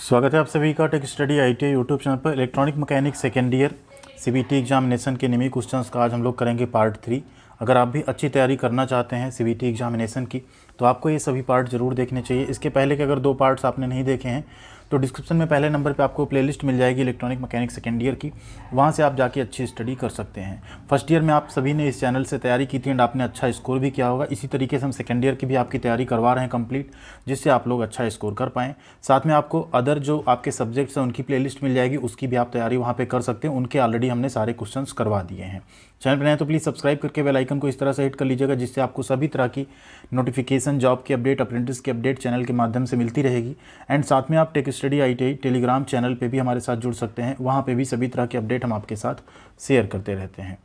स्वागत है आप सभी का tech study ITI YouTube channel पर। Electronic mechanic second year CBT examination के नियमित क्वेश्चंस का आज हम लोग करेंगे पार्ट 3। अगर आप भी अच्छी तैयारी करना चाहते हैं सीबीटी एग्जामिनेशन की तो आपको ये सभी पार्ट जरूर देखने चाहिए। इसके पहले के अगर 2 पार्ट्स आपने नहीं देखे हैं तो डिस्क्रिप्शन में पहले नंबर पे आपको प्लेलिस्ट मिल जाएगी इलेक्ट्रॉनिक मैकेनिक सेकेंड ईयर की, वहाँ से आप जाके अच्छी स्टडी कर सकते हैं। फर्स्ट ईयर में आप सभी ने इस चैनल से तैयारी की थी एंड आपने अच्छा स्कोर भी किया होगा। इसी तरीके से हम सेकेंड ईयर की भी आपकी तैयारी करवा रहे हैं कंप्लीट, जिससे आप लोग अच्छा स्कोर कर पाएँ। साथ में आपको अदर जो आपके सब्जेक्ट्स हैं उनकी प्लेलिस्ट मिल जाएगी, उसकी भी आप तैयारी वहाँ पर कर सकते हैं। उनके ऑलरेडी हमने सारे क्वेश्चंस करवा दिए हैं। चैनल पर नए तो प्लीज़ सब्सक्राइब करके बेल आइकन को इस तरह से हिट कर लीजिएगा, जिससे आपको सभी तरह की नोटिफिकेशन, जॉब की अपडेट, अप्रेंटिस की अपडेट चैनल के माध्यम से मिलती रहेगी। एंड साथ में आप take study ITI Telegram channel पे भी हमारे साथ जुड़ सकते हैं, वहाँ पे भी सभी तरह की अपडेट हम आपके साथ शेयर करते रहते हैं।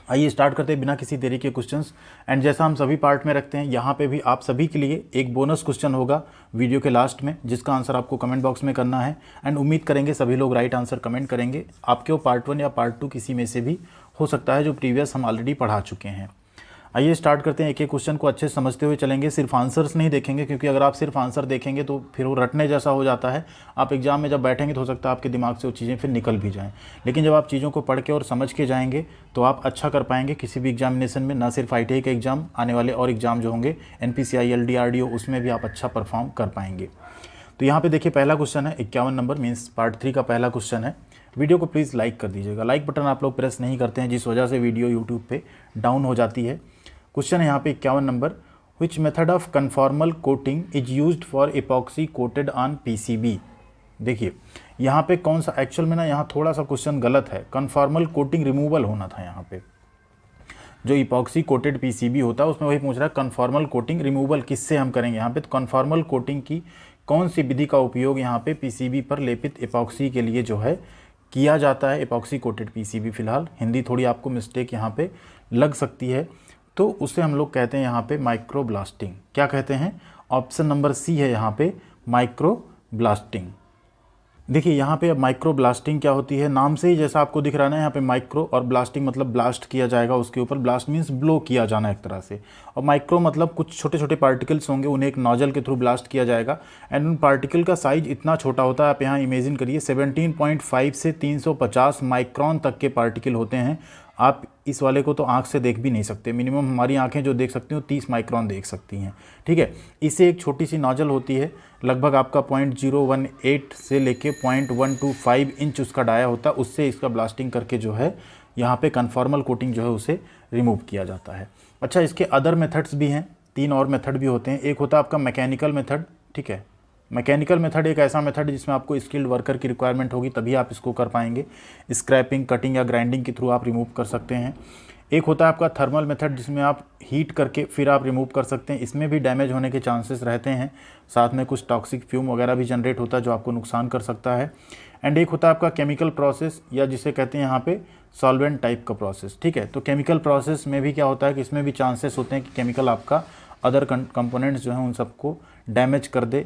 आइए स्टार्ट करते हैं बिना किसी देरी के क्वेश्चंस। एंड जैसा हम सभी पार्ट में रखते हैं, यहाँ पे भी आप सभी के लिए एक बोनस क्वेश्चन होगा वीडियो के लास्ट में, जिसका आंसर आपको कमेंट बॉक्स में करना है। एंड उम्मीद करेंगे सभी लोग राइट आंसर कमेंट करेंगे। आपके वो पार्ट 1 या पार्ट 2 किसी में से भी हो सकता है, जो प्रीवियस हम ऑलरेडी पढ़ा चुके हैं। आइए स्टार्ट करते हैं। एक एक क्वेश्चन को अच्छे से समझते हुए चलेंगे, सिर्फ आंसर्स नहीं देखेंगे, क्योंकि अगर आप सिर्फ आंसर देखेंगे तो फिर वो रटने जैसा हो जाता है। आप एग्जाम में जब बैठेंगे तो हो सकता है आपके दिमाग से वो चीज़ें फिर निकल भी जाएं। लेकिन जब आप चीज़ों को पढ़ के और समझ के जाएंगे तो आप अच्छा कर पाएंगे किसी भी एग्जामिनेशन में। ना सिर्फ ITI का एग्जाम, आने वाले और एग्जाम जो होंगे NPCI, LD, RDO, उसमें भी आप अच्छा परफॉर्म कर पाएंगे। तो यहाँ पे देखिए पहला क्वेश्चन है 51 नंबर, मीन्स पार्ट 3 का पहला क्वेश्चन है। वीडियो को प्लीज़ लाइक कर दीजिएगा। लाइक बटन आप लोग प्रेस नहीं करते हैं, जिस वजह से वीडियो यूट्यूब पे डाउन हो जाती है। क्वेश्चन है यहाँ पे 51 number, which method of conformal coating is used for epoxy coated on PCB। देखिए यहाँ पे कौन सा, एक्चुअल में ना यहाँ थोड़ा सा क्वेश्चन गलत है। कन्फॉर्मल कोटिंग रिमूवल होना था यहाँ पे। जो इपॉक्सी कोटेड PCB होता है उसमें वही पूछ रहा है कन्फॉर्मल कोटिंग रिमूवल किससे हम करेंगे यहाँ पे। तो कन्फॉर्मल कोटिंग की कौन सी विधि का उपयोग यहाँ पे PCB पर लेपित इपॉक्सी के लिए जो है किया जाता है। इपॉक्सी कोटेड PCB, फिलहाल हिंदी थोड़ी आपको मिस्टेक यहाँ पे लग सकती है, तो उसे हम लोग कहते हैं यहाँ पे माइक्रो ब्लास्टिंग। क्या कहते हैं? ऑप्शन नंबर C है यहाँ पे माइक्रो ब्लास्टिंग। देखिए यहाँ पे अब माइक्रो ब्लास्टिंग क्या होती है, नाम से ही जैसा आपको दिख रहा है ना, यहाँ पे माइक्रो और ब्लास्टिंग मतलब ब्लास्ट किया जाएगा उसके ऊपर। ब्लास्ट मीन्स ब्लो किया जाना एक तरह से, और माइक्रो मतलब कुछ छोटे छोटे पार्टिकल्स होंगे, उन्हें एक नोजल के थ्रू ब्लास्ट किया जाएगा। एंड उन पार्टिकल का साइज इतना छोटा होता है, आप यहाँ इमेजिन करिए 17.5 से 350 माइक्रोन तक के पार्टिकल होते हैं। आप इस वाले को तो आंख से देख भी नहीं सकते, मिनिमम हमारी आंखें जो देख सकती हैं 30 माइक्रोन देख सकती हैं, ठीक है। इससे एक छोटी सी नोजल होती है, लगभग आपका 0.018 से लेके 0.125 इंच उसका डाया होता है। उससे इसका ब्लास्टिंग करके जो है यहाँ पे कन्फॉर्मल कोटिंग जो है उसे रिमूव किया जाता है। अच्छा, इसके अदर मेथड्स भी हैं, 3 और मेथड भी होते हैं। एक होता है आपका मैकेनिकल मेथड, ठीक है। मैकेनिकल मेथड एक ऐसा मेथड जिसमें आपको स्किल्ड वर्कर की रिक्वायरमेंट होगी, तभी आप इसको कर पाएंगे। स्क्रैपिंग, कटिंग या ग्राइंडिंग के थ्रू आप रिमूव कर सकते हैं। एक होता है आपका थर्मल मेथड, जिसमें आप हीट करके फिर आप रिमूव कर सकते हैं। इसमें भी डैमेज होने के चांसेस रहते हैं, साथ में कुछ टॉक्सिक फ्यूम वगैरह भी जनरेट होता है जो आपको नुकसान कर सकता है। एंड एक होता है आपका केमिकल प्रोसेस, या जिसे कहते हैं यहाँ पे सॉल्वेंट टाइप का प्रोसेस, ठीक है। तो केमिकल प्रोसेस में भी क्या होता है कि इसमें भी चांसेस होते हैं कि केमिकल आपका अदर कंपोनेंट्स जो हैं उन सबको डैमेज कर दे।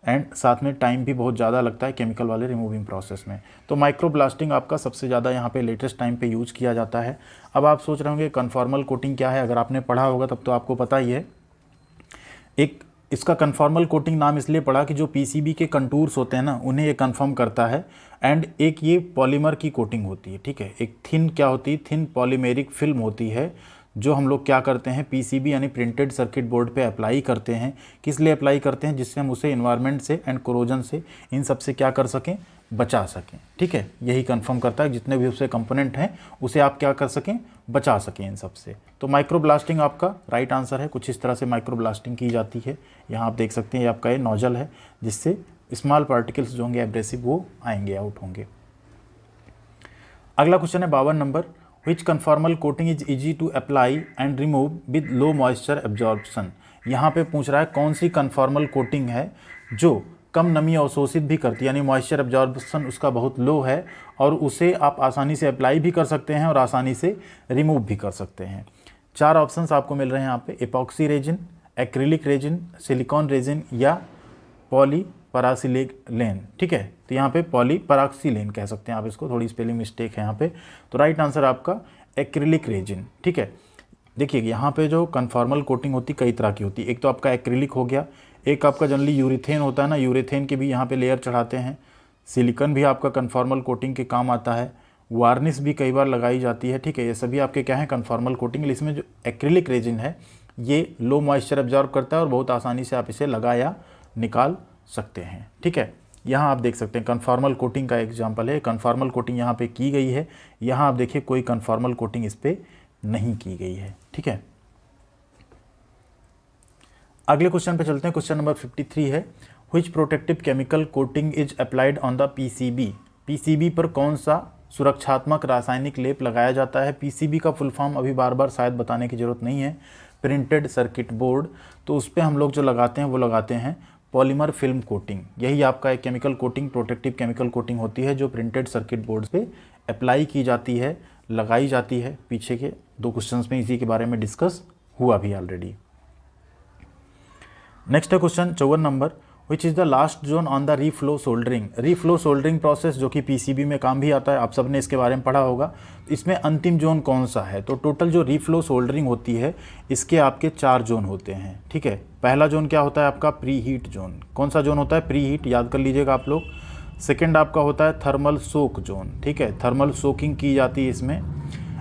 एंड साथ में टाइम भी बहुत ज़्यादा लगता है केमिकल वाले रिमूविंग प्रोसेस में। तो माइक्रो ब्लास्टिंग आपका सबसे ज़्यादा यहाँ पे लेटेस्ट टाइम पे यूज़ किया जाता है। अब आप सोच रहे होंगे कन्फॉर्मल कोटिंग क्या है, अगर आपने पढ़ा होगा तब तो आपको पता ही है। एक इसका कन्फॉर्मल कोटिंग नाम इसलिए पड़ा कि जो PCB के कंटूर्स होते हैं ना, उन्हें ये कन्फर्म करता है। एंड एक ये पॉलीमर की कोटिंग होती है, ठीक है। एक थिन क्या होती है, थिन पॉलीमेरिक फिल्म होती है, जो हम लोग क्या करते हैं PCB यानी प्रिंटेड सर्किट बोर्ड पे अप्लाई करते हैं। किस लिए अप्लाई करते हैं? जिससे हम उसे इन्वायरमेंट से एंड कोरोजन से, इन सब से क्या कर सकें, बचा सकें, ठीक है। यही कंफर्म करता है जितने भी उससे कंपोनेंट हैं उसे आप क्या कर सकें, बचा सकें इन सब से। तो माइक्रो ब्लास्टिंग आपका राइट आंसर है। कुछ इस तरह से माइक्रो ब्लास्टिंग की जाती है। यहाँ आप देख सकते हैं ये आपका ये नोजल है, जिससे स्मॉल पार्टिकल्स जो होंगे एब्रेसिव वो आएंगे, आउट होंगे। अगला क्वेश्चन है 52 number, which conformal coating is easy to apply and remove with low moisture absorption. यहाँ पे पूछ रहा है कौन सी कन्फॉर्मल कोटिंग है जो कम नमी अवशोषित भी करती है, यानी मॉइस्चर एब्जॉर्प्शन उसका बहुत लो है, और उसे आप आसानी से अप्लाई भी कर सकते हैं और आसानी से रिमूव भी कर सकते हैं। 4 ऑप्शंस आपको मिल रहे हैं यहाँ पे, epoxy resin, acrylic resin, silicon resin या पॉलीपरासिलेन, ठीक है। तो यहाँ पे पॉलीपराक्सीलेन कह सकते हैं आप इसको, थोड़ी स्पेलिंग मिस्टेक है यहाँ पे। तो राइट आंसर आपका एक्रिलिक रेजिन, ठीक है। देखिए यहाँ पे जो कन्फॉर्मल कोटिंग होती कई तरह की होती है। एक तो आपका एक्रिलिक हो गया, एक आपका जनरली यूरेथेन होता है ना, यूरेथेन के भी यहाँ पे लेयर चढ़ाते हैं। सिलिकॉन भी आपका कन्फॉर्मल कोटिंग के काम आता है। वार्निश भी कई बार लगाई जाती है, ठीक है। ये सभी आपके क्या है, कन्फॉर्मल कोटिंग। इसमें जो एक्रिलिक रेजिन है ये लो मॉइस्चर एब्जॉर्ब करता है और बहुत आसानी से आप इसे लगा या निकाल सकते हैं, ठीक है। यहाँ आप देख सकते हैं कन्फॉर्मल कोटिंग का एग्जाम्पल है। कन्फॉर्मल कोटिंग यहाँ पे की गई है, यहाँ आप देखिए कोई कन्फॉर्मल कोटिंग इस पर नहीं की गई है, ठीक है। अगले क्वेश्चन पे चलते हैं। क्वेश्चन नंबर 53 है, which protective chemical coating is applied on the PCB. PCB पर कौन सा सुरक्षात्मक रासायनिक लेप लगाया जाता है। पीसीबी का फुल फॉर्म अभी बार बार शायद बताने की जरूरत नहीं है, प्रिंटेड सर्किट बोर्ड। तो उस पर हम लोग जो लगाते हैं वो लगाते हैं पॉलीमर फिल्म कोटिंग। यही आपका एक chemical coating, protective chemical coating होती है जो प्रिंटेड सर्किट बोर्ड पे अप्लाई की जाती है, लगाई जाती है। पीछे के 2 क्वेश्चंस में इसी के बारे में डिस्कस हुआ भी ऑलरेडी। नेक्स्ट है question 54 number, which is the last zone on the reflow soldering. Reflow soldering process जो कि पीसीबी में काम भी आता है, आप सब ने इसके बारे में पढ़ा होगा। इसमें अंतिम जोन कौन सा है। तो टोटल जो रीफ्लो सोल्डरिंग होती है इसके आपके 4 जोन होते हैं, ठीक है। पहला जोन क्या होता है आपका, प्री हीट जोन। कौन सा जोन होता है, प्री हीट, याद कर लीजिएगा आप लोग। सेकेंड आपका होता है थर्मल सोक जोन, ठीक है, थर्मल सोकिंग की जाती है इसमें।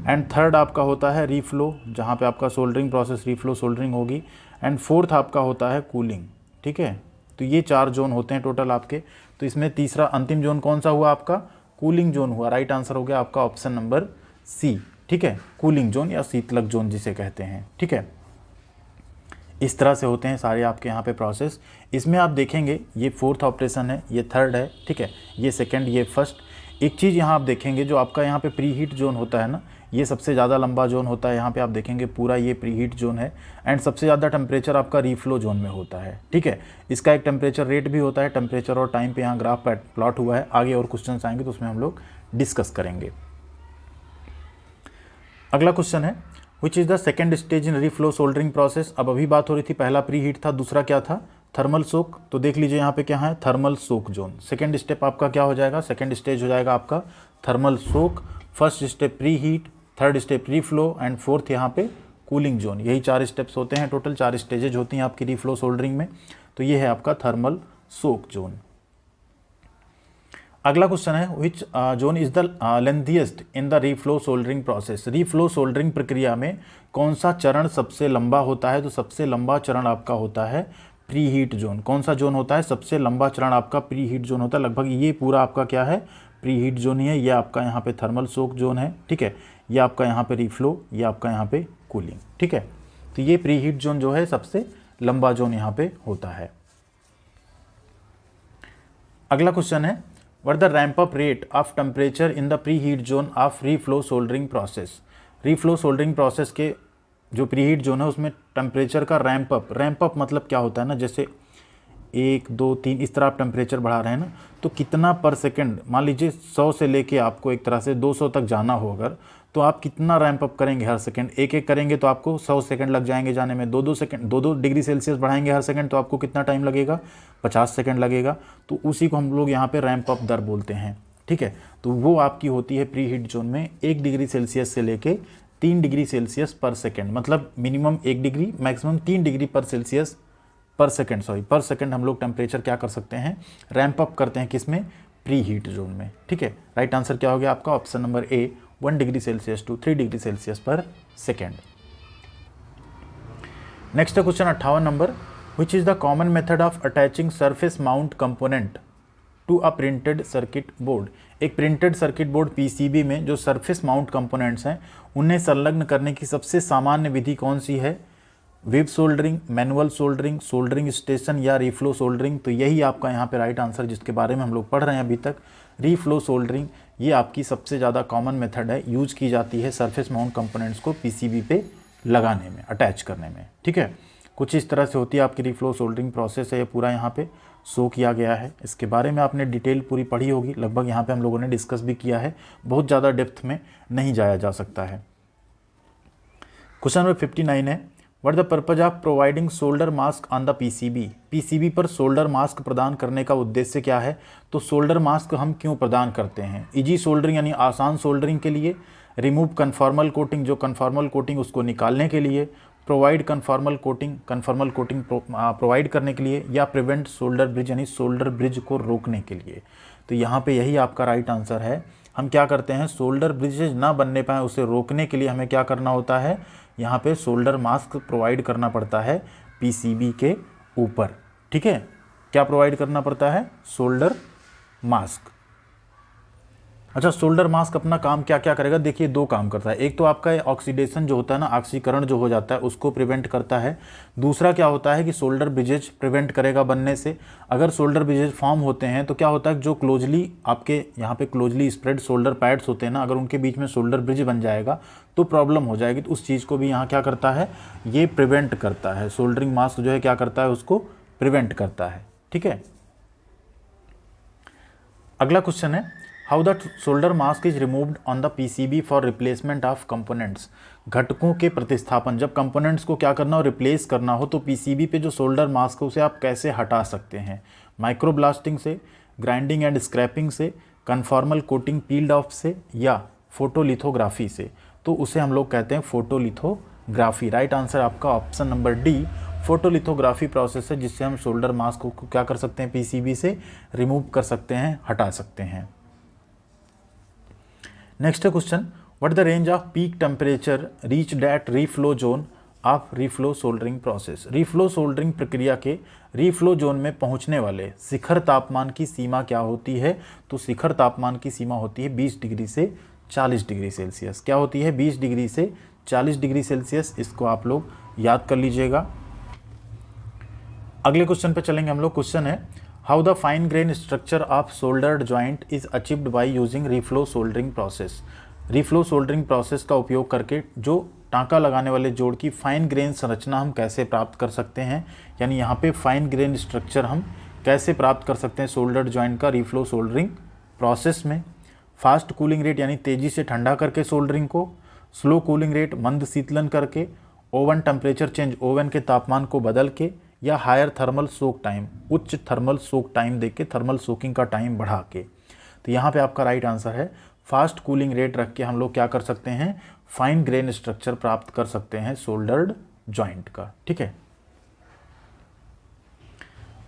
एंड थर्ड आपका होता है रीफ्लो, जहाँ पे आपका सोल्डरिंग प्रोसेस रीफ्लो सोल्डरिंग होगी। एंड फोर्थ आपका होता है कूलिंग, ठीक है। तो ये 4 जोन होते हैं टोटल आपके। तो इसमें तीसरा अंतिम जोन कौन सा हुआ आपका, कूलिंग जोन हुआ। राइट आंसर हो गया आपका ऑप्शन नंबर सी, ठीक है, कूलिंग जोन या शीतलक जोन जिसे कहते हैं, ठीक है। इस तरह से होते हैं सारे आपके यहाँ पे प्रोसेस। इसमें आप देखेंगे ये 4th ऑपरेशन है, ये 3rd है, ठीक है, ये 2nd, ये 1st। एक चीज़ यहाँ आप देखेंगे जो आपका यहाँ पे प्री हीट जोन होता है ना, ये सबसे ज़्यादा लंबा जोन होता है। यहाँ पे आप देखेंगे पूरा ये प्री हीट जोन है। एंड सबसे ज़्यादा टेम्परेचर आपका रीफ्लो जोन में होता है, ठीक है। इसका एक टेम्परेचर रेट भी होता है, टेम्परेचर और टाइम पे यहाँ ग्राफ प्लॉट हुआ है। आगे और क्वेश्चन आएंगे तो उसमें हम लोग डिस्कस करेंगे। अगला क्वेश्चन है, which is the second stage in reflow soldering process. अब अभी बात हो रही थी, पहला प्री हीट था, दूसरा क्या था, थर्मल सोक। तो देख लीजिए यहाँ पे क्या है, thermal soak zone. Second step आपका क्या हो जाएगा, सेकेंड स्टेज हो जाएगा आपका thermal soak. First step preheat, third step reflow and fourth यहाँ पे कूलिंग जोन। यही 4 स्टेप्स होते हैं, टोटल 4 स्टेजेज होती हैं आपकी रीफ्लो सोल्डरिंग में। तो ये है आपका थर्मल सोक जोन। अगला क्वेश्चन है, which zone is the lengthiest in the reflow soldering process. Reflow soldering प्रक्रिया में कौन सा चरण सबसे लंबा होता है। तो सबसे लंबा चरण आपका होता है प्री हीट जोन। कौन सा जोन होता है, सबसे लंबा चरण आपका प्री हीट जोन होता है। लगभग ये पूरा आपका क्या है, प्री हीट जोन ही है। ये आपका यहाँ पे थर्मल सोक जोन है, ठीक है। ये आपका यहाँ पे रीफ्लो, ये आपका यहाँ पे कूलिंग, ठीक है। तो ये प्री हीट जोन जो है सबसे लंबा जोन यहाँ पे होता है। अगला क्वेश्चन है, what the ramp up rate of temperature in the preheat zone of reflow soldering process. Reflow soldering process के जो प्री हीट जोन है उसमें टेम्परेचर का रैंप अप मतलब क्या होता है ना, जैसे 1 2 3 इस तरह आप टेम्परेचर बढ़ा रहे हैं ना, तो कितना पर सेकंड, मान लीजिए 100 से लेके आपको एक तरह से 200 तक जाना हो अगर, तो आप कितना रैंप अप करेंगे हर सेकंड। एक एक करेंगे तो आपको 100 सेकंड लग जाएंगे जाने में। 2-2 सेकंड, 2-2 डिग्री सेल्सियस बढ़ाएंगे हर सेकंड तो आपको कितना टाइम लगेगा, 50 सेकंड लगेगा। तो उसी को हम लोग यहाँ पे रैंप अप दर बोलते हैं, ठीक है। तो वो आपकी होती है प्री हीट जोन में 1 डिग्री सेल्सियस से लेके 3 डिग्री सेल्सियस पर सेकंड। मतलब मिनिमम 1 डिग्री, मैक्सिमम 3 डिग्री पर सेल्सियस पर सेकंड हम लोग टेम्परेचर क्या कर सकते हैं, रैंप अप करते हैं किसमें, प्री हीट जोन में, ठीक है। राइट आंसर क्या हो गया आपका option number A, 1 degree Celsius to 3 degree Celsius पर सेकेंड। नेक्स्ट है question 58 number, which is the common method of attaching surface mount component to a printed circuit board. एक प्रिंटेड सर्किट बोर्ड पीसीबी में जो surface mount components हैं उन्हें संलग्न करने की सबसे सामान्य विधि कौन सी है, web soldering, manual soldering, soldering station या रीफ्लो सोल्डरिंग। तो यही आपका यहाँ पे राइट आंसर जिसके बारे में हम लोग पढ़ रहे हैं अभी तक, रीफ्लो सोल्डरिंग। ये आपकी सबसे ज़्यादा कॉमन मेथड है, यूज की जाती है सरफेस माउंट कंपोनेंट्स को पीसीबी पे लगाने में, अटैच करने में, ठीक है। कुछ इस तरह से होती है आपकी रीफ्लो सोल्डरिंग प्रोसेस है, ये पूरा यहाँ पे शो किया गया है। इसके बारे में आपने डिटेल पूरी पढ़ी होगी, लगभग यहाँ पे हम लोगों ने डिस्कस भी किया है, बहुत ज़्यादा डेप्थ में नहीं जाया जा सकता है। क्वेश्चन नंबर 59 है, what the purpose of providing solder mask on the PCB. PCB पर सोल्डर मास्क प्रदान करने का उद्देश्य क्या है। तो सोल्डर मास्क हम क्यों प्रदान करते हैं, इजी सोल्डरिंग यानी आसान सोल्डरिंग के लिए, रिमूव कन्फॉर्मल कोटिंग, जो कन्फॉर्मल कोटिंग उसको निकालने के लिए, प्रोवाइड कन्फॉर्मल कोटिंग प्रोवाइड करने के लिए, या प्रिवेंट सोल्डर ब्रिज यानी सोल्डर ब्रिज को रोकने के लिए। तो यहाँ पे यही आपका राइट आंसर है। हम क्या करते हैं, सोल्डर ब्रिजेज ना बनने पाए उसे रोकने के लिए हमें क्या करना होता है, यहाँ पे सोल्डर मास्क प्रोवाइड करना पड़ता है पीसीबी के ऊपर। ठीक है, क्या प्रोवाइड करना पड़ता है, सोल्डर मास्क। अच्छा, सोल्डर मास्क अपना काम क्या क्या करेगा, देखिए दो काम करता है। एक तो आपका ऑक्सीडेशन जो होता है ना, ऑक्सीकरण जो हो जाता है उसको प्रिवेंट करता है। दूसरा क्या होता है कि सोल्डर ब्रिजेज प्रिवेंट करेगा बनने से। अगर सोल्डर ब्रिजेज फॉर्म होते हैं तो क्या होता है, जो क्लोजली आपके यहाँ पे क्लोजली स्प्रेड सोल्डर पैड्स होते हैं ना, अगर उनके बीच में सोल्डर ब्रिज बन जाएगा तो प्रॉब्लम हो जाएगी। तो उस चीज़ को भी यहाँ क्या करता है, ये प्रिवेंट करता है। सोल्डरिंग मास्क जो है क्या करता है, उसको प्रिवेंट करता है। ठीक है, अगला क्वेश्चन है, how the solder mask is removed on the PCB for replacement of components. घटकों के प्रतिस्थापन, जब कंपोनेंट्स को क्या करना हो, रिप्लेस करना हो, तो पीसीबी पे जो सोल्डर मास्क है उसे आप कैसे हटा सकते हैं, माइक्रो ब्लास्टिंग से, ग्राइंडिंग एंड स्क्रैपिंग से, कन्फॉर्मल कोटिंग पील्ड ऑफ से, या फोटोलिथोग्राफी से। तो उसे हम लोग कहते हैं फोटोलिथोग्राफी। राइट आंसर आपका option number D, photolithography process है, जिससे हम सोल्डर मास्क को क्या कर सकते हैं, पीसीबी से रिमूव कर सकते हैं, हटा सकते हैं। Next question, what the range of peak temperature reached at reflow zone of reflow soldering process. Reflow soldering प्रक्रिया के रीफ्लो जोन में पहुंचने वाले शिखर तापमान की सीमा क्या होती है। तो शिखर तापमान की सीमा होती है 20 डिग्री से 40 डिग्री सेल्सियस। क्या होती है, 20 डिग्री से 40 डिग्री सेल्सियस। इसको आप लोग याद कर लीजिएगा। अगले क्वेश्चन पे चलेंगे हम लोग। क्वेश्चन है, how the fine grain structure of soldered joint is achieved by using reflow soldering process. Reflow soldering process का उपयोग करके जो टाँका लगाने वाले जोड़ की फाइन ग्रेन संरचना हम कैसे प्राप्त कर सकते हैं, यानी यहाँ पे फाइन ग्रेन स्ट्रक्चर हम कैसे प्राप्त कर सकते हैं सोल्डर्ड जॉइंट का रीफ्लो सोल्डरिंग प्रोसेस में। फास्ट कूलिंग रेट यानी तेज़ी से ठंडा करके सोल्डरिंग को, स्लो कूलिंग रेट मंद शीतलन करके, ओवन टेम्परेचर चेंज ओवन के तापमान को बदल के, या हायर थर्मल सोक टाइम उच्च थर्मल सोक टाइम देके, थर्मल सोकिंग का टाइम बढ़ा के। तो यहाँ पे आपका राइट आंसर है फास्ट कूलिंग रेट रख के हम लोग क्या कर सकते हैं, फाइन ग्रेन स्ट्रक्चर प्राप्त कर सकते हैं सोल्डर्ड जॉइंट का। ठीक है,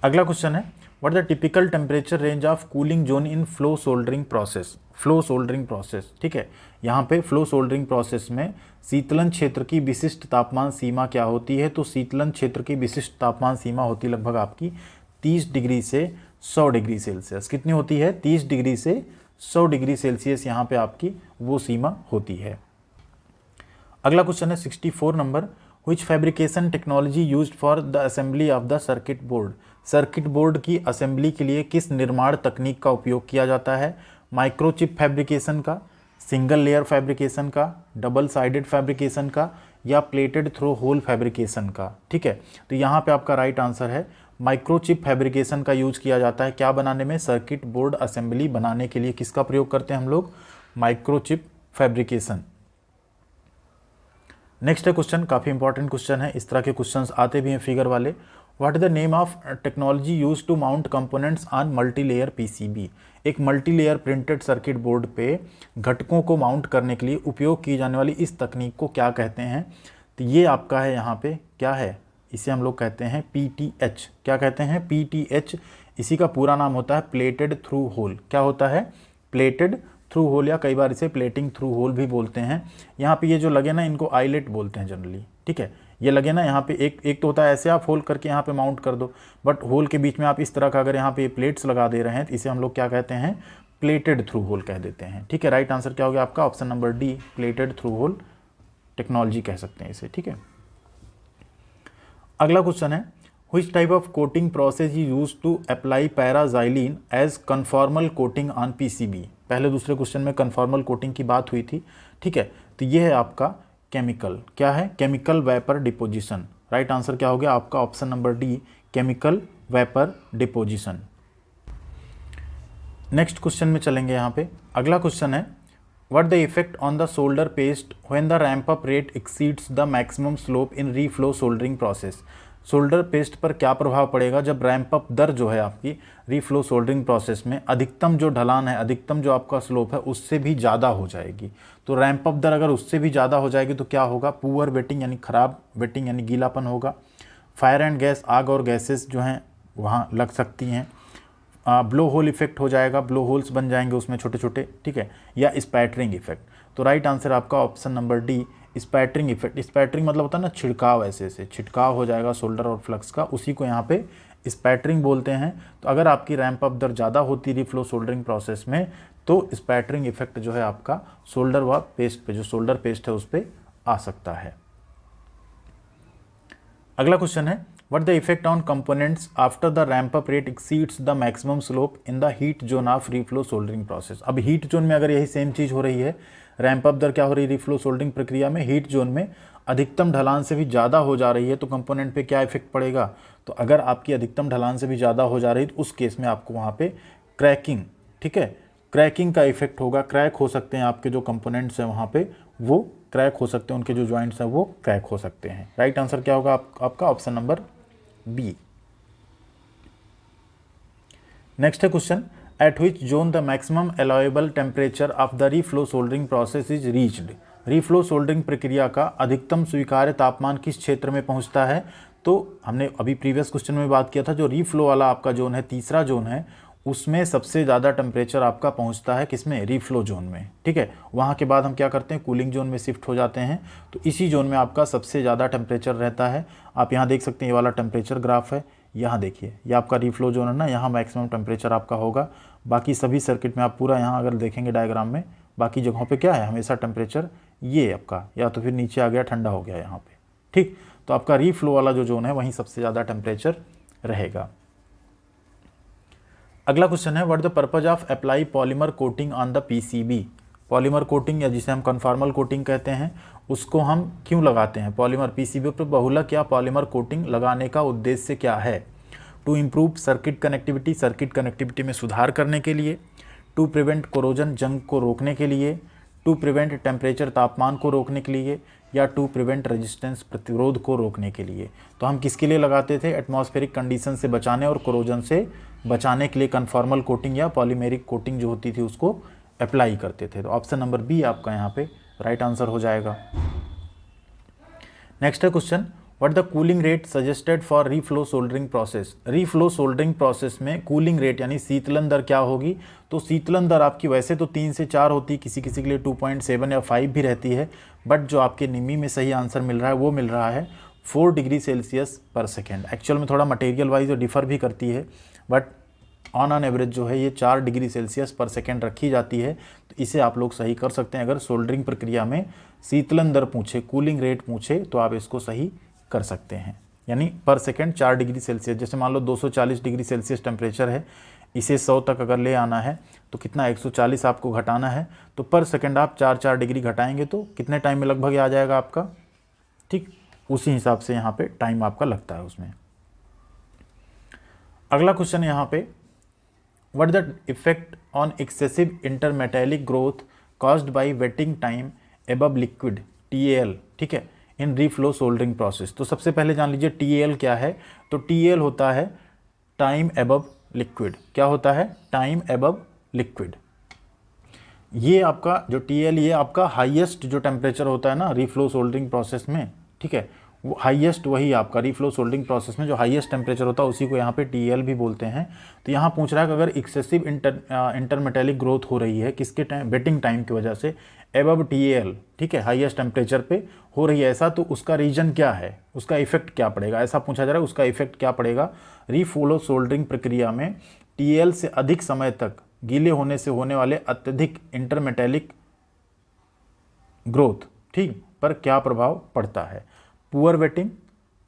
अगला क्वेश्चन है, what the typical temperature range of cooling zone in flow soldering process. Flow soldering process, ठीक है, यहाँ पे फ्लो सोल्डरिंग प्रोसेस में शीतलन क्षेत्र की विशिष्ट तापमान सीमा क्या होती है। तो शीतलन क्षेत्र की विशिष्ट तापमान सीमा होती है लगभग आपकी 30 डिग्री से 100 डिग्री सेल्सियस। कितनी होती है, 30 डिग्री से 100 डिग्री सेल्सियस यहाँ पे आपकी वो सीमा होती है। अगला क्वेश्चन है 64 number, which fabrication technology used for the assembly of the circuit board. Circuit board की असेंबली के लिए किस निर्माण तकनीक का उपयोग किया जाता है, माइक्रोचिप फैब्रिकेशन का, सिंगल लेयर फैब्रिकेशन का, डबल साइडेड फैब्रिकेशन का, या प्लेटेड थ्रो होल फैब्रिकेशन का। ठीक है, तो यहाँ पे आपका राइट आंसर है माइक्रोचिप फैब्रिकेशन का यूज किया जाता है। क्या बनाने में, सर्किट बोर्ड असेंबली बनाने के लिए किसका प्रयोग करते हैं हम लोग, माइक्रोचिप फैब्रिकेशन। नेक्स्ट है क्वेश्चन, काफ़ी इंपॉर्टेंट क्वेश्चन है, इस तरह के क्वेश्चंस आते भी हैं फिगर वाले। What is the name of technology use to mount components on multi layer PCB. एक multi layer printed circuit board पे घटकों को माउंट करने के लिए उपयोग की जाने वाली इस तकनीक को क्या कहते हैं। तो ये आपका है यहाँ पे क्या है, इसे हम लोग कहते हैं PTH। क्या कहते हैं, PTH। इसी का पूरा नाम होता है प्लेटेड थ्रू होल। क्या होता है, प्लेटेड थ्रू होल, या कई बार इसे प्लेटिंग थ्रू होल भी बोलते हैं। यहाँ पे ये जो लगे ना, इनको आइलेट बोलते हैं जनरली। ठीक है, ये लगे ना यहाँ पे, एक तो होता है ऐसे आप होल करके यहाँ पे माउंट कर दो, बट होल के बीच में आप इस तरह का अगर यहाँ पे प्लेट्स लगा दे रहे हैं तो इसे हम लोग क्या कहते हैं, प्लेटेड थ्रू होल कह देते हैं। ठीक है, राइट आंसर क्या हो गया आपका, option number D, plated through hole technology कह सकते हैं इसे। ठीक है, अगला क्वेश्चन है, which type of coating process is used to apply parylene as conformal coating on PCB. पहले दूसरे क्वेश्चन में कन्फॉर्मल कोटिंग की बात हुई थी। ठीक है, तो ये है आपका केमिकल, क्या है, chemical vapour deposition. Right answer क्या हो गया आपका, option number D, chemical vapour deposition. Next question में चलेंगे यहाँ पे। अगला क्वेश्चन है, what the effect on the solder paste when the ramp up rate exceeds the maximum slope in reflow soldering process. Solder paste पर क्या प्रभाव पड़ेगा जब रैंप अप दर जो है आपकी रीफ्लो सोल्डरिंग प्रोसेस में अधिकतम जो ढलान है, अधिकतम जो आपका स्लोप है उससे भी ज़्यादा हो जाएगी। तो रैंप अप दर अगर उससे भी ज़्यादा हो जाएगी तो क्या होगा, पुअर वेटिंग यानी खराब वेटिंग यानी गीलापन होगा। फायर एंड गैस, आग और गैसेस जो हैं वहाँ लग सकती हैं। ब्लो होल इफेक्ट हो जाएगा, ब्लो होल्स बन जाएंगे उसमें छोटे छोटे, ठीक है, या स्पैटरिंग इफेक्ट। तो राइट आंसर आपका option number D, spattering effect. Spattering मतलब होता है ना छिड़काव, ऐसे ऐसे छिड़काव हो जाएगा सोल्डर और फ्लक्स का, उसी को यहाँ पे स्पैटरिंग बोलते हैं। तो अगर आपकी रैंप अप दर ज़्यादा होती रीफ्लो सोल्डरिंग प्रोसेस में तो स्पैटरिंग इफेक्ट जो है आपका सोल्डर व पेस्ट पे, जो सोल्डर पेस्ट है उस पर आ सकता है। अगला क्वेश्चन है, what the effect on components after the ramp up rate exceeds the maximum slope in the heat zone of reflow soldering process. अब हीट जोन में अगर यही सेम चीज़ हो रही है, रैंप अप दर क्या हो रही है रीफ्लो सोल्डरिंग प्रक्रिया में, हीट जोन में अधिकतम ढलान से भी ज़्यादा हो जा रही है, तो कंपोनेंट पे क्या इफेक्ट पड़ेगा। तो अगर आपकी अधिकतम ढलान से भी ज़्यादा हो जा रही है तो उस केस में आपको वहाँ पे क्रैकिंग, ठीक है, क्रैकिंग का इफेक्ट होगा। क्रैक हो सकते हैं आपके जो कंपोनेंट्स हैं वहाँ पे, वो क्रैक हो सकते हैं, उनके जो जॉइंट्स हैं वो क्रैक हो सकते हैं। राइट आंसर क्या होगा आपका ऑप्शन नंबर बी। नेक्स्ट है question, at which zone the maximum allowable temperature of the reflow soldering process is reached. Reflow soldering प्रक्रिया का अधिकतम स्वीकार्य तापमान किस क्षेत्र में पहुंचता है। तो हमने अभी प्रीवियस क्वेश्चन में बात किया था, जो रीफ्लो वाला आपका जोन है, तीसरा जोन है, उसमें सबसे ज़्यादा टेम्परेचर आपका पहुंचता है किसमें, रीफ्लो जोन में, ठीक है। वहाँ के बाद हम क्या करते हैं, कूलिंग जोन में शिफ्ट हो जाते हैं। तो इसी जोन में आपका सबसे ज़्यादा टेम्परेचर रहता है। आप यहाँ देख सकते हैं, ये वाला टेम्परेचर ग्राफ है, यहाँ देखिए, ये आपका रीफ्लो जोन है ना, यहाँ मैक्सिमम टेम्परेचर आपका होगा। बाकी सभी सर्किट में आप पूरा यहाँ अगर देखेंगे डायग्राम में, बाकी जगहों पे क्या है, हमेशा टेम्परेचर ये आपका या तो फिर नीचे आ गया, ठंडा हो गया यहाँ पे, ठीक। तो आपका रीफ्लो वाला जो जोन है वहीं सबसे ज़्यादा टेम्परेचर रहेगा। अगला क्वेश्चन है, what the purpose of apply polymer coating on the PCB. Polymer coating या जिसे हम कन्फॉर्मल कोटिंग कहते हैं, उसको हम क्यों लगाते हैं पॉलीमर पीसीबी पर बहुलक या पॉलीमर कोटिंग लगाने का उद्देश्य क्या है। To improve circuit connectivity, circuit connectivity में सुधार करने के लिए, टू प्रिवेंट कोरोजन, जंग को रोकने के लिए, टू प्रिवेंट टेम्परेचर, तापमान को रोकने के लिए, या टू प्रिवेंट रेजिस्टेंस, प्रतिरोध को रोकने के लिए। तो हम किसके लिए लगाते थे, एटमॉस्फेरिक कंडीशन से बचाने और कोरोजन से बचाने के लिए कन्फॉर्मल कोटिंग या पॉलीमेरिक कोटिंग जो होती थी उसको अप्लाई करते थे। तो ऑप्शन नंबर बी आपका यहाँ पे राइट आंसर हो जाएगा। नेक्स्ट है question, what the cooling rate suggested for reflow soldering process. Reflow soldering process में कूलिंग रेट यानी शीतलन दर क्या होगी। तो शीतलन दर आपकी वैसे तो 3 से 4 होती है, किसी किसी के लिए 2.7 या 5 भी रहती है, बट जो आपके निमी में सही आंसर मिल रहा है वो मिल रहा है 4 डिग्री सेल्सियस पर सेकेंड। एक्चुअल में थोड़ा मटेरियल वाइज डिफर भी करती है, बट ऑन एवरेज जो है ये 4 डिग्री सेल्सियस पर सेकेंड रखी जाती है। तो इसे आप लोग सही कर सकते हैं। अगर सोल्डरिंग प्रक्रिया में शीतलन दर पूछे, कूलिंग रेट पूछे, तो आप इसको सही कर सकते हैं। यानी पर सेकेंड 4 डिग्री सेल्सियस, जैसे मान लो 240 डिग्री सेल्सियस टेम्परेचर है, इसे 100 तक अगर ले आना है तो कितना 140 आपको घटाना है, तो पर सेकेंड आप 4 डिग्री घटाएंगे तो कितने टाइम में लगभग आ जाएगा आपका, ठीक। उसी हिसाब से यहाँ पे टाइम आपका लगता है उसमें। अगला क्वेश्चन यहाँ पे, what the effect on excessive intermetallic growth caused by waiting time above liquid, TAL, ठीक है, इन रीफ्लो सोल्डरिंग प्रोसेस। तो सबसे पहले जान लीजिए TAL क्या है। तो TAL होता है टाइम एबव लिक्विड। क्या होता है, टाइम एबव लिक्विड। ये आपका जो TAL, ये आपका हाईएस्ट जो टेम्परेचर होता है ना रीफ्लो सोल्डरिंग प्रोसेस में, ठीक है, वो हाईएस्ट वही आपका रीफ्लो सोल्डरिंग प्रोसेस में जो हाईएस्ट टेम्परेचर होता है उसी को यहाँ पे TAL भी बोलते हैं। तो यहाँ पूछ रहा है कि अगर एक्सेसिव इंटरमेटेलिक ग्रोथ हो रही है किसके टाइम, वेटिंग टाइम की वजह से, एबव TAL, ठीक है, हाईएस्ट टेम्परेचर पे हो रही है ऐसा, तो उसका रीजन क्या है, उसका इफेक्ट क्या पड़ेगा, ऐसा पूछा जा रहा है। उसका इफेक्ट क्या पड़ेगा, रीफ्लो सोल्डरिंग प्रक्रिया में TAL से अधिक समय तक गीले होने से होने वाले अत्यधिक इंटरमेटेलिक ग्रोथ, ठीक, पर क्या प्रभाव पड़ता है। Poor waiting,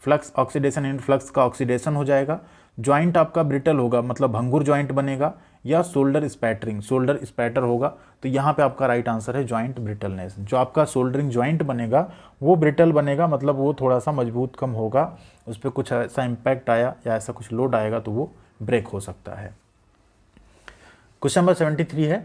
flux oxidation, in flux का ऑक्सीडेशन हो जाएगा, जॉइंट आपका ब्रिटल होगा मतलब भंगुर जॉइंट बनेगा, या सोल्डर स्पैटरिंग, सोल्डर स्पैटर होगा। तो यहाँ पे आपका राइट आंसर है जॉइंट ब्रिटलनेस। जो आपका सोल्डरिंग जॉइंट बनेगा वो ब्रिटल बनेगा, मतलब वो थोड़ा सा मजबूत कम होगा, उस पर कुछ ऐसा इम्पैक्ट आया या ऐसा कुछ लोड आएगा तो वो ब्रेक हो सकता है। क्वेश्चन नंबर 73 है,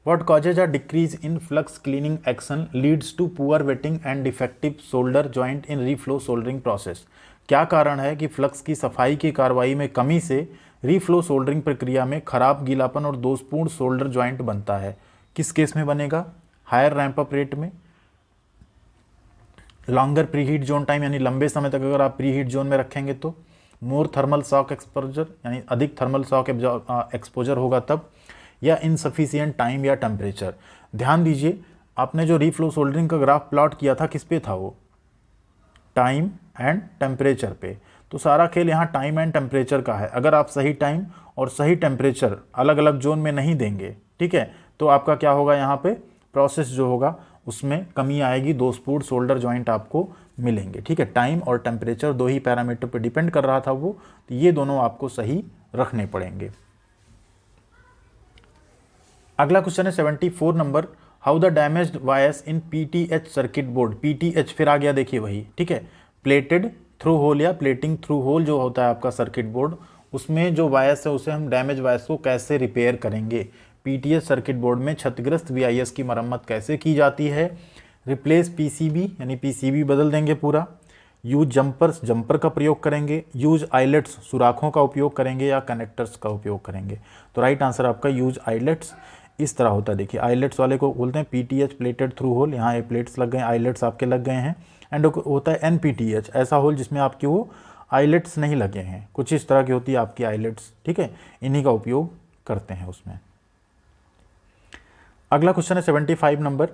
what causes a decrease in flux cleaning action leads to poor wetting and defective solder joint in reflow soldering process. क्या कारण है कि फ्लक्स की सफाई की कार्रवाई में कमी से रीफ्लो सोल्डरिंग प्रक्रिया में खराब गीलापन और दोषपूर्ण सोल्डर ज्वाइंट बनता है? किस केस में बनेगा? हायर रैंप अप रेट में, लॉन्गर प्रीहीट जोन टाइम यानी लंबे समय तक अगर आप प्रीहीट जोन में रखेंगे तो, मोर थर्मल शॉक एक्सपोजर यानी अधिक थर्मल शॉक एक्सपोजर होगा तब, या इनसफिशियंट टाइम या टेम्परेचर। ध्यान दीजिए, आपने जो रीफ्लो सोल्डरिंग का ग्राफ प्लॉट किया था किस पे था? वो टाइम एंड टेम्परेचर पे। तो सारा खेल यहाँ टाइम एंड टेम्परेचर का है। अगर आप सही टाइम और सही टेम्परेचर अलग अलग जोन में नहीं देंगे, ठीक है, तो आपका क्या होगा, यहाँ पे प्रोसेस जो होगा उसमें कमी आएगी, दोषपूर्ण शोल्डर जॉइंट आपको मिलेंगे। ठीक है, टाइम और टेम्परेचर दो ही पैरामीटर पे डिपेंड कर रहा था वो, तो ये दोनों आपको सही रखने पड़ेंगे। अगला क्वेश्चन है 74 number, how the damaged wires in PTH circuit board. PTH फिर आ गया, देखिए वही, ठीक है, प्लेटेड थ्रू होल या प्लेटिंग थ्रू होल जो होता है आपका सर्किट बोर्ड, उसमें जो वायर्स है उसे हम डैमेज वायर्स को कैसे रिपेयर करेंगे। पीटीएच सर्किट बोर्ड में क्षतिग्रस्त वीआईएस की मरम्मत कैसे की जाती है? रिप्लेस पीसीबी यानी पीसीबी बदल देंगे पूरा, यूज जंपर्स जंपर का प्रयोग करेंगे, यूज आइलेट्स सुराखों का उपयोग करेंगे, या कनेक्टर्स का उपयोग करेंगे। तो राइट आंसर आपका यूज आइलेट्स। इस तरह होता है, देखिए आइलेट्स वाले को बोलते हैं पीटीएच प्लेटेड थ्रू होल, यहाँ ये प्लेट्स लग गए, आइलेट्स आपके लग गए हैं। एंड होता है एनपीटीएच, ऐसा होल जिसमें आपके वो आइलेट्स नहीं लगे हैं, कुछ इस तरह की होती है आपकी आइलेट्स, ठीक है, इन्हीं का उपयोग करते हैं उसमें। अगला क्वेश्चन है 75 number,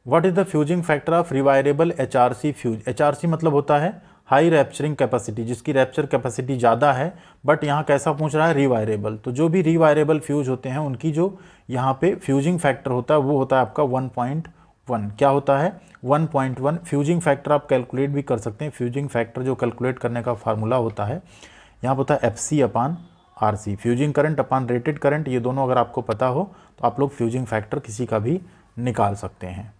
what is the fusing factor of rewirable HRC fuse. HRC मतलब होता है हाई रैप्चरिंग कैपेसिटी, जिसकी रैप्चर कैपेसिटी ज़्यादा है, बट यहाँ कैसा पूछ रहा है, रिवायरेबल। तो जो भी रिवायरेबल फ्यूज होते हैं उनकी जो यहाँ पे फ्यूजिंग फैक्टर होता है वो होता है आपका 1.1। क्या होता है? 1.1। फ्यूजिंग फैक्टर आप कैलकुलेट भी कर सकते हैं। फ्यूजिंग फैक्टर जो कैलकुलेट करने का फार्मूला होता है यहाँ पर होता है FC/RC, fusing current upon rated current. ये दोनों अगर आपको पता हो तो आप लोग फ्यूजिंग फैक्टर किसी का भी निकाल सकते हैं।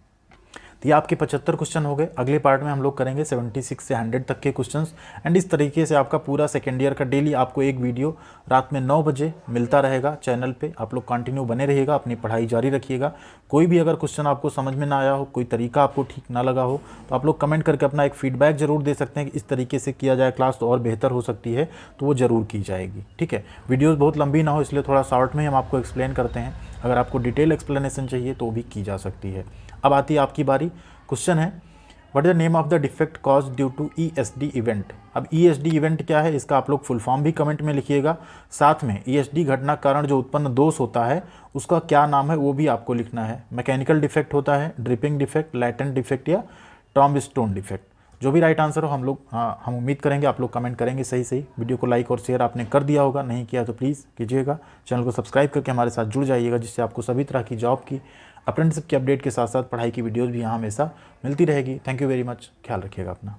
तो ये आपके 75 क्वेश्चन हो गए। अगले पार्ट में हम लोग करेंगे 76 से 100 तक के क्वेश्चंस। एंड इस तरीके से आपका पूरा सेकेंड ईयर का डेली आपको एक वीडियो रात में 9 बजे मिलता रहेगा चैनल पे। आप लोग कंटिन्यू बने रहिएगा, अपनी पढ़ाई जारी रखिएगा। कोई भी अगर क्वेश्चन आपको समझ में ना आया हो, कोई तरीका आपको ठीक ना लगा हो, तो आप लोग कमेंट करके अपना एक फीडबैक जरूर दे सकते हैं कि इस तरीके से किया जाए क्लास तो और बेहतर हो सकती है, तो वो ज़रूर की जाएगी। ठीक है, वीडियोज़ बहुत लंबी ना हो इसलिए थोड़ा शॉर्ट में हम आपको एक्सप्लेन करते हैं। अगर आपको डिटेल एक्सप्लेनेशन चाहिए तो भी की जा सकती है। अब आती है आपकी बारी। क्वेश्चन है, what is the name of the defect cause due to ESD event. अब ईएसडी इवेंट क्या है, इसका आप लोग फुल फॉर्म भी कमेंट में लिखिएगा। साथ में ईएसडी घटना कारण जो उत्पन्न दोष होता है उसका क्या नाम है वो भी आपको लिखना है। मैकेनिकल डिफेक्ट होता है, ड्रिपिंग डिफेक्ट, लैटेंट डिफेक्ट, या टॉम्बस्टोन डिफेक्ट। जो भी राइट आंसर हो हम उम्मीद करेंगे आप लोग कमेंट करेंगे सही। वीडियो को लाइक और शेयर आपने कर दिया होगा, नहीं किया तो प्लीज़ कीजिएगा। चैनल को सब्सक्राइब करके हमारे साथ जुड़ जाइएगा, जिससे आपको सभी तरह की जॉब की, अप्रेंटिसशिप की अपडेट के साथ साथ पढ़ाई की वीडियोज़ भी यहाँ हमेशा मिलती रहेगी। थैंक यू वेरी मच, ख्याल रखिएगा अपना।